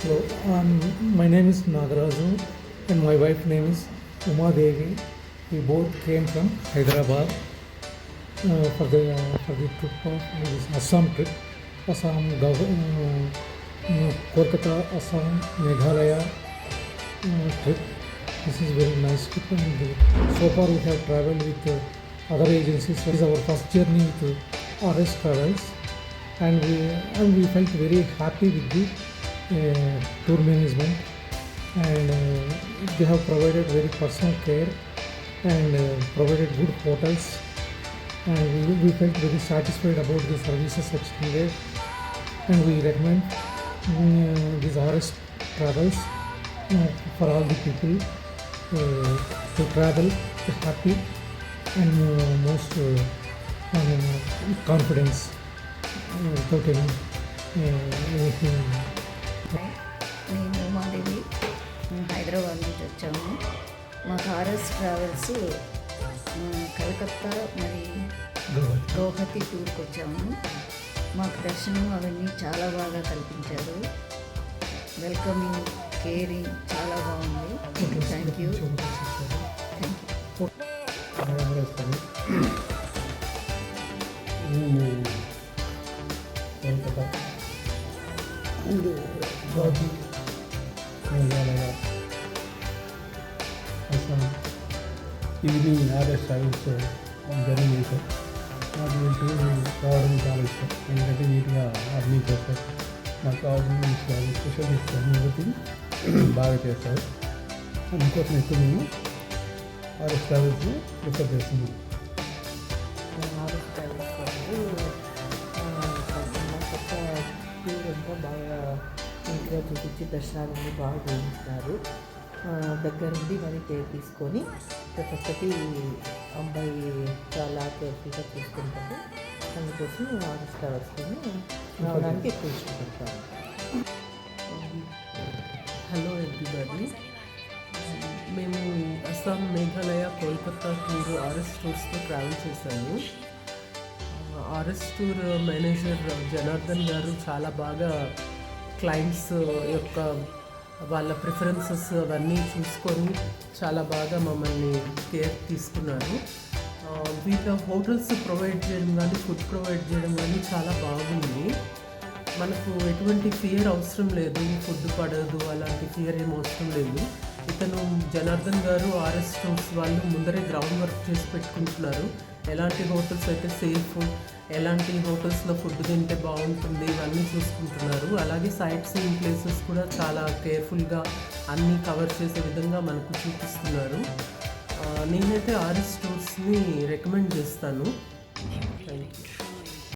Hello, my name is Nagaraju and my wife name is Uma Devi. We both came from Hyderabad for the trip of this Assam trip. Kolkata, Assam, Meghalaya trip. This is very nice trip, and so far we have travelled with other agencies. This is our first journey with RS Travels, and we felt very happy with the tour management, and they have provided very personal care and provided good hotels, and we felt very satisfied about the services extended, and we recommend these RS Travels for all the people to travel happy and most confidence without anything. నేను ఉమాదేవి హైదరాబాద్ నుంచి వచ్చాము. మాకు RS travels Calcutta మరి గౌహతి టూర్కి వచ్చాము. మాకు దర్శనం అవన్నీ చాలా బాగా కల్పించారు. వెల్కమింగ్, కేరింగ్ చాలా బాగుంది. Thank you. మేఘాలయ, అస్సాం ఇవి ఆర్ఎస్ ట్రావెల్స్ జర్నీ చేశాం. నాకు ఈ టూర్ రావడం చాలా ఇష్టం, ఎందుకంటే నీట్గా అన్నీ చేస్తారు. నాకు కావాల్సిన తీసుకోవాలి, స్పెషల్ తీసుకోవాలి, ఎవ్రీథింగ్ బాగా చేస్తారు. అందుకోసం ఎక్కువ మేము ఆర్ఎస్ ట్రావెల్స్ని ప్రిఫర్ చేస్తున్నాం. ఆర్ఎస్ ట్రావెల్స్ టూర్ అంతా బాగా నీట్గా చూపించి దర్శనాలన్నీ బాగా చేయించినారు. దగ్గరుండి మరి కేర్ తీసుకొని ప్రతి ఒక్కటి అమ్మాయి చాలా కేర్ఫుల్గా చూసుకుంటారు. అందుకోసం ఆర్ఎస్ ట్రావెల్స్ని రావడానికి ఎక్కువ ఇష్టపడతాను. హలో ఎవ్రీబడి, మేము అస్సాం, మేఘాలయ, కోల్కతా టూర్ ఆర్ఎస్ టూర్స్తో ట్రావెల్ చేశాము. RS tour manager Janardhan garu చాలా బాగా క్లయింట్స్ యొక్క వాళ్ళ ప్రిఫరెన్సెస్ అవన్నీ చూసుకొని చాలా బాగా మమ్మల్ని కేర్ తీసుకున్నారు. వీళ్ళ హోటల్స్ ప్రొవైడ్ చేయడం కానీ ఫుడ్ ప్రొవైడ్ చేయడం కానీ చాలా బాగుంది. మనకు ఎటువంటి ఫియర్ అవసరం లేదు, ఫుడ్ పడదు అలాంటి ఫియర్ ఏం అవసరం లేదు. ఇతను జనార్దన్ గారు ఆర్ఎస్ టూర్స్ వాళ్ళు ముందరే గ్రౌండ్ వర్క్ చేసి పెట్టుకుంటున్నారు. ఎలాంటి హోటల్స్ అయితే సేఫ్, ఎలాంటి హోటల్స్లో ఫుడ్ తింటే బాగుంటుంది ఇవన్నీ చూసుకుంటున్నారు. అలాగే సైట్ సీయింగ్ ప్లేసెస్ కూడా చాలా కేర్ఫుల్గా అన్నీ కవర్ చేసే విధంగా మనకు చూపిస్తున్నారు. నేనైతే ఆర్ఎస్ టూర్స్ని రికమెండ్ చేస్తాను. Thank you.